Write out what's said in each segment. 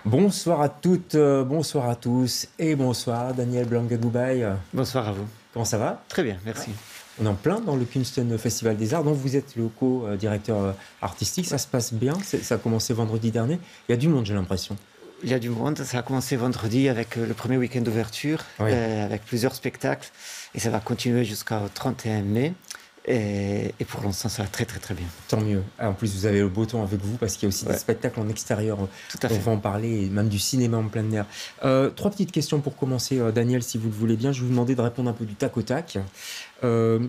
Bonsoir à toutes, bonsoir à tous et bonsoir Daniel Blanc-Gaboubaye. Bonsoir à vous. Comment ça va? Très bien, merci. On est en plein dans le Kunsten Festival des Arts, dont vous êtes le co-directeur artistique. Ça se passe bien, ça a commencé vendredi dernier. Il y a du monde, j'ai l'impression. Il y a du monde, ça a commencé vendredi avec le premier week-end d'ouverture, Oui. avec plusieurs spectacles, et ça va continuer jusqu'au 31 mai. Et pour l'instant, ça va très très très bien. Tant mieux. Ah, en plus, vous avez le beau temps avec vous parce qu'il y a aussi des spectacles en extérieur. Tout à fait. On va en parler, et même du cinéma en plein air. Trois petites questions pour commencer, Daniel, si vous le voulez bien. Je vais vous demander de répondre un peu du tac au tac.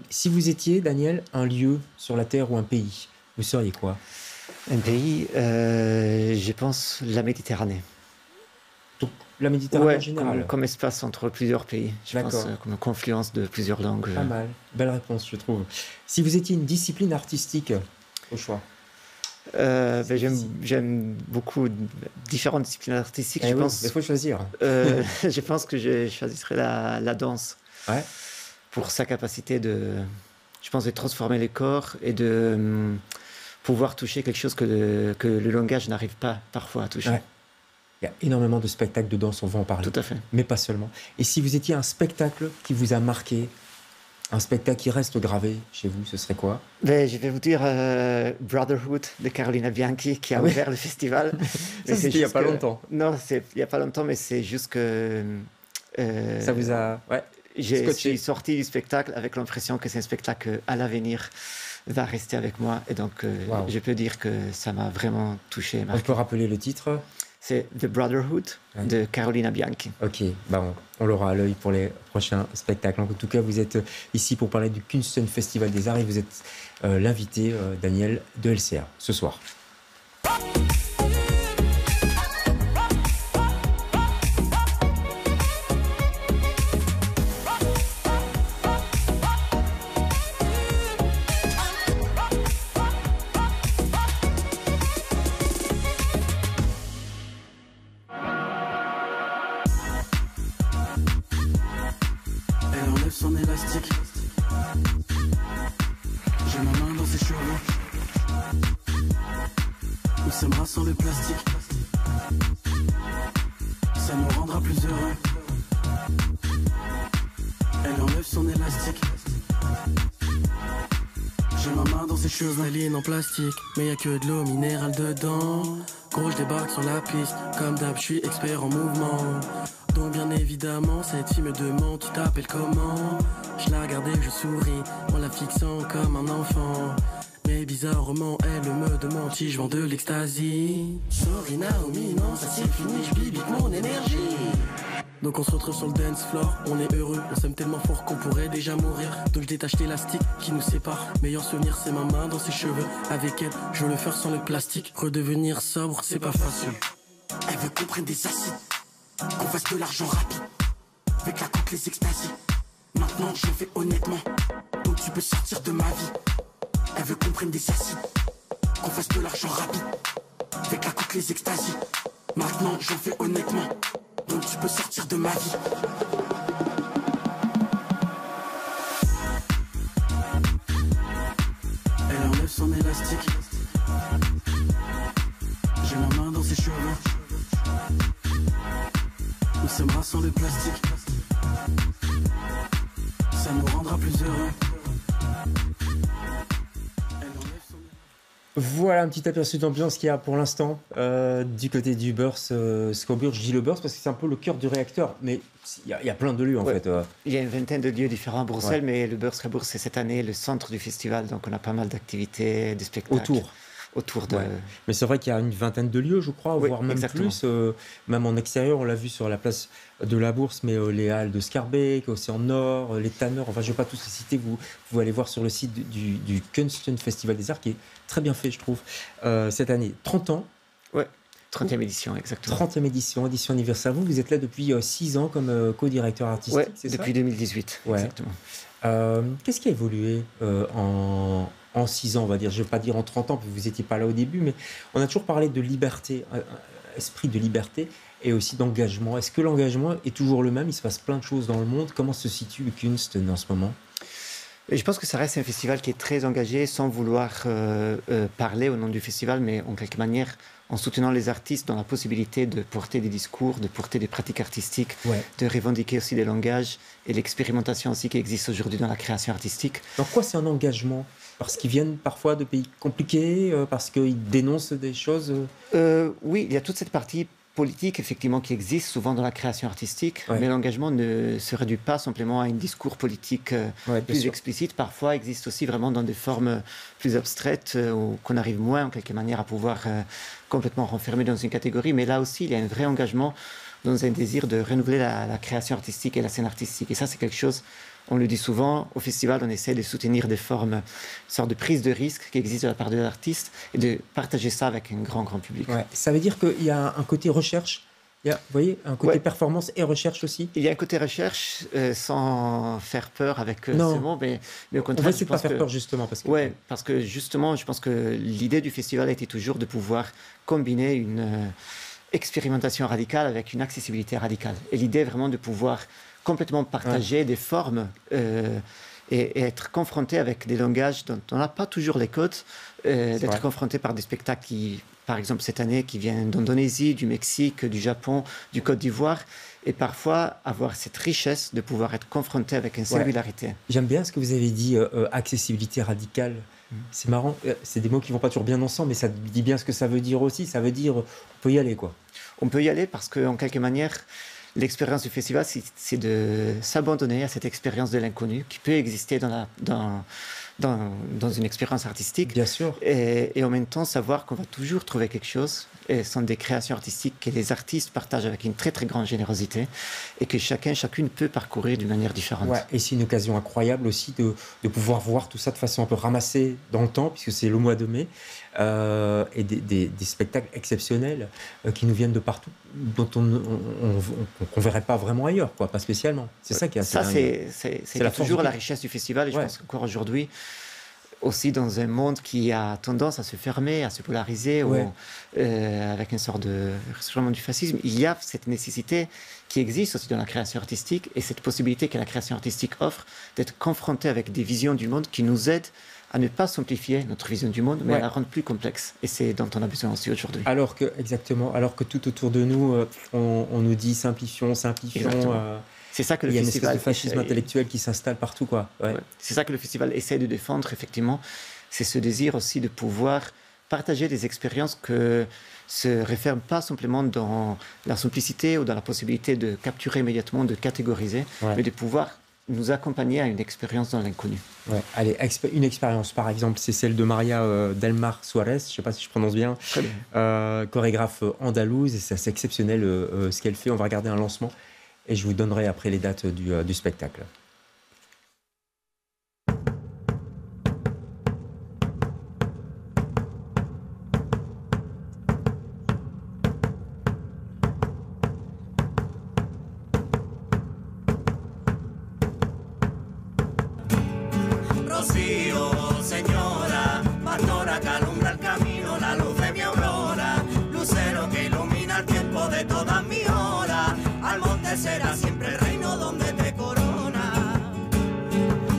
Si vous étiez, Daniel, un lieu sur la Terre ou un pays, vous seriez quoi? Un pays, je pense la Méditerranée. Donc, la Méditerranée en général. Comme espace entre plusieurs pays. Je pense D'accord. comme confluence de plusieurs langues. Pas mal. Belle réponse, je trouve. Si vous étiez une discipline artistique, au choix. J'aime beaucoup différentes disciplines artistiques. Oui, il faut choisir. Je pense que je choisirais la danse. Ouais. Pour sa capacité je pense, de transformer les corps et de pouvoir toucher quelque chose que le langage n'arrive pas parfois à toucher. Ouais. Il y a énormément de spectacles de danse, on va en parler. Tout à fait. Mais pas seulement. Et si vous étiez un spectacle qui vous a marqué, un spectacle qui reste gravé chez vous, ce serait quoi? Mais je vais vous dire Brotherhood de Carolina Bianchi qui a ouvert le festival. Ça, c'était il n'y a pas longtemps. Non, il n'y a pas longtemps, mais c'est juste que... ça vous a... Ouais. Je suis sorti du spectacle avec l'impression que c'est un spectacle à l'avenir va rester avec moi. Et donc, je peux dire que ça m'a vraiment touché. On peut rappeler le titre? C'est The Brotherhood de Carolina Bianchi. Ok, on l'aura à l'œil pour les prochains spectacles. En tout cas, vous êtes ici pour parler du Kunsten Festival des Arts et vous êtes l'invité, Daniel, de LCA, ce soir. Son élastique. J'ai ma main dans ses cheveux. Nous sommes sans le plastique. Ça nous rendra plus heureux. Elle enlève son élastique. J'ai ma main dans ses cheveux. Ligne en plastique, mais y a que de l'eau minérale dedans. Gros, je débarque sur la piste. Comme d'hab, je suis expert en mouvement. Donc bien évidemment, cette fille me demande tu t'appelles comment. Je la regarde et je souris en la fixant comme un enfant. Mais bizarrement, elle me demande si je vends de l'ecstasy. Sorry Naomi, non ça c'est fini, je bibique mon énergie. Donc on se retrouve sur le dance floor, on est heureux, on s'aime tellement fort qu'on pourrait déjà mourir. Donc je détache l'élastique qui nous sépare. Meilleur souvenir c'est ma main dans ses cheveux. Avec elle, je veux le faire sans le plastique. Redevenir sobre, c'est pas facile. Elle veut qu'on prenne des acides, qu'on fasse de l'argent rapide. Avec la coque, les extasies. Maintenant je fais honnêtement, donc tu peux sortir de ma vie. Elle veut qu'on prenne des acides, qu'on fasse de l'argent rapide. Avec la coque, les extasies. Maintenant je fais honnêtement, donc tu peux sortir de ma vie. Elle enlève son élastique. J'ai ma main dans ses cheveux. Nous sommes sans le plastique. Ça nous rendra plus heureux. Voilà un petit aperçu d'ambiance qu'il y a pour l'instant du côté du Beurs Schouwburg. Je dis le Beurs parce que c'est un peu le cœur du réacteur, mais il y a plein de lieux en fait. Il y a une vingtaine de lieux différents à Bruxelles, mais le Beurs Schouwburg c'est cette année le centre du festival, donc on a pas mal d'activités, de spectacles. Autour de... Mais c'est vrai qu'il y a une vingtaine de lieux, je crois, voire même plus. Même en extérieur, on l'a vu sur la place de la Bourse, mais les halles de Schaerbeek, Océan Nord, les Tanneurs, enfin je ne vais pas tous les citer, vous pouvez aller voir sur le site du Kunsten Festival des Arts, qui est très bien fait, je trouve, cette année. 30 ans. Ouais, 30e édition, exactement. 30e édition anniversaire. Vous êtes là depuis 6 ans comme co-directeur artistique, c'est ça? Depuis 2018, exactement. Qu'est-ce qui a évolué en 6 ans, on va dire? Je ne vais pas dire en 30 ans, parce que vous n'étiez pas là au début, mais on a toujours parlé de liberté, esprit de liberté et aussi d'engagement. Est-ce que l'engagement est toujours le même? Il se passe plein de choses dans le monde. Comment se situe le Kunst en ce moment? Et je pense que ça reste un festival qui est très engagé, sans vouloir parler au nom du festival, mais en quelque manière en soutenant les artistes dans la possibilité de porter des discours, de porter des pratiques artistiques, de revendiquer aussi des langages et l'expérimentation aussi qui existe aujourd'hui dans la création artistique. En quoi c'est un engagement? Parce qu'ils viennent parfois de pays compliqués, parce qu'ils dénoncent des choses? Oui, il y a toute cette partie politique, effectivement, qui existe souvent dans la création artistique, mais l'engagement ne se réduit pas simplement à un discours politique plus explicite. Parfois, existe aussi vraiment dans des formes plus abstraites, ou qu'on arrive moins, en quelque manière, à pouvoir complètement renfermer dans une catégorie. Mais là aussi, il y a un vrai engagement dans un désir de renouveler la création artistique et la scène artistique. Et ça, c'est quelque chose, on le dit souvent, au festival, on essaie de soutenir des formes, une sorte de prise de risque qui existe de la part de l'artiste et de partager ça avec un grand public. Ça veut dire qu'il y a un côté recherche, il y a, vous voyez, un côté performance et recherche aussi. Il y a un côté recherche, sans faire peur avec ce mot, mais au contraire... On va essayer de pas faire peur, justement. Parce que justement, je pense que l'idée du festival était toujours de pouvoir combiner une expérimentation radicale avec une accessibilité radicale. Et l'idée est vraiment de pouvoir complètement partager des formes et être confronté avec des langages dont on n'a pas toujours les codes, d'être confronté par des spectacles qui, par exemple cette année, qui viennent d'Indonésie, du Mexique, du Japon, du Côte d'Ivoire, et parfois avoir cette richesse de pouvoir être confronté avec une singularité. J'aime bien ce que vous avez dit, accessibilité radicale. C'est marrant, c'est des mots qui ne vont pas toujours bien ensemble, mais ça dit bien ce que ça veut dire aussi. Ça veut dire on peut y aller, quoi. On peut y aller parce qu'en quelque manière, l'expérience du festival, c'est de s'abandonner à cette expérience de l'inconnu qui peut exister dans une expérience artistique. Bien sûr. Et en même temps, savoir qu'on va toujours trouver quelque chose. Et ce sont des créations artistiques que les artistes partagent avec une très grande générosité et que chacune peut parcourir d'une manière différente. Et c'est une occasion incroyable aussi de pouvoir voir tout ça de façon un peu ramassée dans le temps, puisque c'est le mois de mai, et des spectacles exceptionnels qui nous viennent de partout, dont on ne verrait pas vraiment ailleurs, quoi, pas spécialement. C'est ça qui est assez dingue. C'est toujours la richesse du festival, et je pense qu'encore aujourd'hui, aussi dans un monde qui a tendance à se fermer, à se polariser, avec une sorte de ressurgiment du fascisme, il y a cette nécessité qui existe aussi dans la création artistique et cette possibilité que la création artistique offre d'être confronté avec des visions du monde qui nous aident à ne pas simplifier notre vision du monde, mais à la rendre plus complexe. Et c'est dont on a besoin aussi aujourd'hui. Alors que tout autour de nous, on nous dit simplifions. C'est ça que il y a une espèce de fascisme intellectuel qui s'installe partout, quoi. C'est ça que le festival essaie de défendre, effectivement. C'est ce désir aussi de pouvoir partager des expériences que se referment pas simplement dans la simplicité ou dans la possibilité de capturer immédiatement, de catégoriser, mais de pouvoir nous accompagner à une expérience dans l'inconnu. Allez, une expérience, par exemple, c'est celle de Maria Delmar Suarez, je ne sais pas si je prononce bien, chorégraphe andalouse, et c'est exceptionnel ce qu'elle fait. On va regarder un lancement. Et je vous donnerai après les dates du spectacle. Rocío, señora, pastora que alumbra el camino, la luz de mi aurora, lucero que ilumina el tiempo de todas mis horas. Al monte será siempre el reino donde te corona.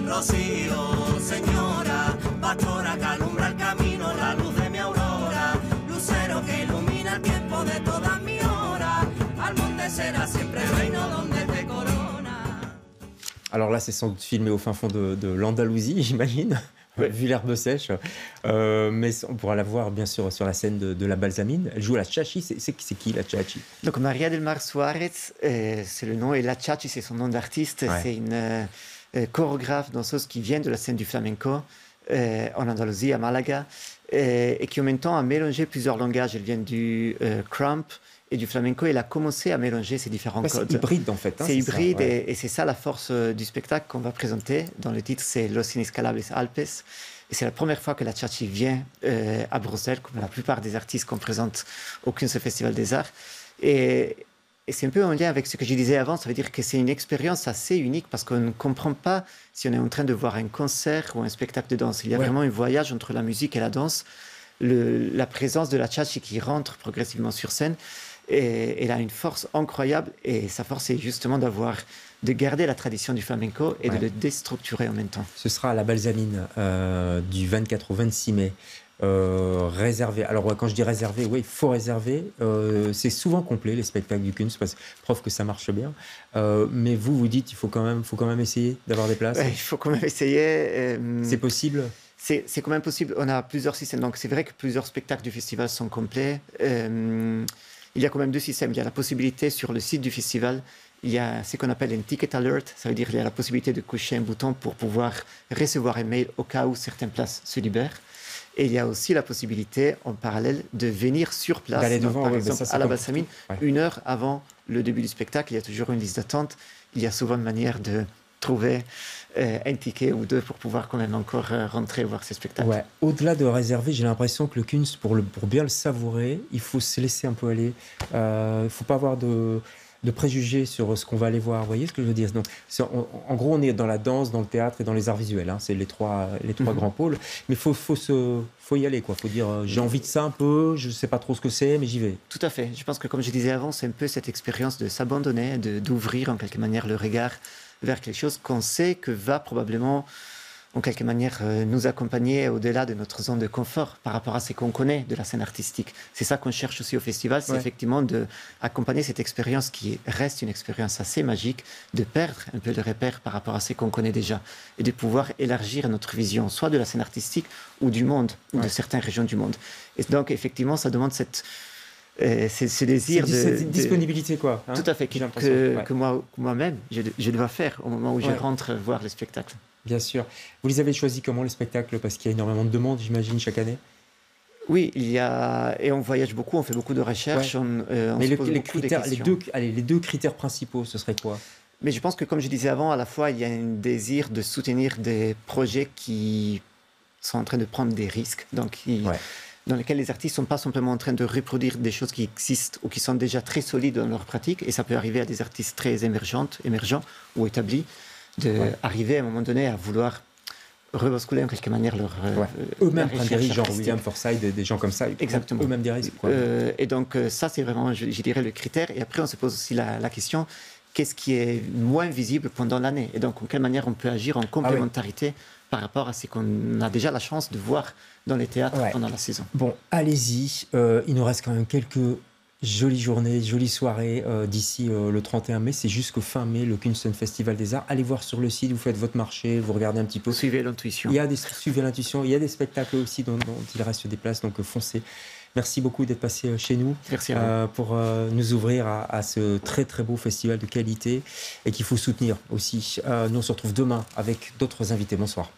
Rocío, señora, pastora que alumbra el camino, la luz de mi aurora, lucero que ilumina el tiempo de todas mis horas. Al monte será siempre el reino donde te corona. Alors là, c'est sans doute filmé au fin fond de l'Andalousie, j'imagine. Vu l'herbe sèche, mais on pourra la voir bien sûr sur la scène de la Balsamine. Elle joue la Chachi. C'est qui la Chachi? Donc Maria Delmar Suarez, c'est le nom, et la Chachi c'est son nom d'artiste. C'est une chorégraphe, danseuse qui vient de la scène du flamenco en Andalousie, à Malaga, et qui en même temps a mélangé plusieurs langages. Elle vient du crump et du flamenco. Elle a commencé à mélanger ces différents codes. C'est hybride en fait. C'est hybride, et c'est ça la force du spectacle qu'on va présenter. Dans le titre, c'est Los Inescalables Alpes. Et c'est la première fois que la Chachi vient à Bruxelles, comme la plupart des artistes qu'on présente au Kunst Festival des Arts. Et c'est un peu en lien avec ce que je disais avant. Ça veut dire que c'est une expérience assez unique parce qu'on ne comprend pas si on est en train de voir un concert ou un spectacle de danse. Il y a vraiment un voyage entre la musique et la danse. La présence de la Chachi qui rentre progressivement sur scène. Et elle a une force incroyable. Et sa force, c'est justement de garder la tradition du flamenco et de le déstructurer en même temps. Ce sera à la Balsamine du 24 au 26 mai. Réservé. Alors quand je dis réservé, oui, il faut réserver. C'est souvent complet les spectacles du Kunst, parce que preuve que ça marche bien. Mais vous dites, il faut quand même essayer d'avoir des places. Il faut quand même essayer. C'est possible. C'est quand même possible. On a plusieurs systèmes. Donc c'est vrai que plusieurs spectacles du festival sont complets. Il y a quand même deux systèmes. Il y a la possibilité sur le site du festival. Il y a ce qu'on appelle un ticket alert. Ça veut dire qu'il y a la possibilité de cocher un bouton pour pouvoir recevoir un mail au cas où certaines places se libèrent. Et il y a aussi la possibilité, en parallèle, de venir sur place, d'aller devant, par exemple, à la Balsamine, 1 heure avant le début du spectacle. Il y a toujours une liste d'attente. Il y a souvent une manière de trouver un ticket ou deux pour pouvoir quand même encore rentrer voir ces spectacles. Ouais. Au-delà de réserver, j'ai l'impression que le Kunst, pour bien le savourer, il faut se laisser un peu aller. Il ne faut pas avoir de préjugés sur ce qu'on va aller voir. Vous voyez ce que je veux dire? Donc, en gros, on est dans la danse, dans le théâtre et dans les arts visuels. Hein. C'est les trois grands pôles. Mais faut y aller, quoi. Faut dire, j'ai envie de ça un peu, je ne sais pas trop ce que c'est, mais j'y vais. Tout à fait. Je pense que, comme je disais avant, c'est un peu cette expérience de s'abandonner, d'ouvrir en quelque manière le regard vers quelque chose qu'on sait que va probablement en quelque manière nous accompagner au-delà de notre zone de confort par rapport à ce qu'on connaît de la scène artistique. C'est ça qu'on cherche aussi au festival, c'est effectivement d'accompagner cette expérience qui reste une expérience assez magique, de perdre un peu de repères par rapport à ce qu'on connaît déjà et de pouvoir élargir notre vision, soit de la scène artistique ou du monde, ou de certaines régions du monde. Et donc, effectivement, ça demande ce désir cette disponibilité, quoi. Hein, tout à fait, que moi-même, je dois faire au moment où je rentre voir le spectacle. Bien sûr. Vous les avez choisis comment, les spectacles? Parce qu'il y a énormément de demandes, j'imagine, chaque année. Oui, et on voyage beaucoup, on fait beaucoup de recherches. Mais les deux critères principaux, ce serait quoi? Mais je pense que, comme je disais avant, à la fois, il y a un désir de soutenir des projets qui sont en train de prendre des risques, dans lesquels les artistes ne sont pas simplement en train de reproduire des choses qui existent ou qui sont déjà très solides dans leur pratique, et ça peut arriver à des artistes très émergents ou établis, d'arriver à un moment donné à vouloir rebasculer en quelque manière leur eux-mêmes prennent des risques, genre William Forsythe, des gens comme ça. Exactement. Eux-mêmes des risques. Et donc ça, c'est vraiment, je dirais, le critère. Et après, on se pose aussi la question, qu'est-ce qui est moins visible pendant l'année? Et donc, en quelle manière on peut agir en complémentarité par rapport à ce qu'on a déjà la chance de voir dans les théâtres pendant la saison. Bon, allez-y. Il nous reste quand même quelques jolies journées, jolies soirées d'ici le 31 mai. C'est jusqu'au fin mai, le Kunsten Festival des Arts. Allez voir sur le site, vous faites votre marché, vous regardez un petit peu. Suivez l'intuition. Suivez l'intuition. Il y a des spectacles aussi dont il reste des places, donc foncez. Merci beaucoup d'être passé chez nous. Merci à vous. Pour nous ouvrir à ce très très beau festival de qualité et qu'il faut soutenir aussi. Nous on se retrouve demain avec d'autres invités. Bonsoir.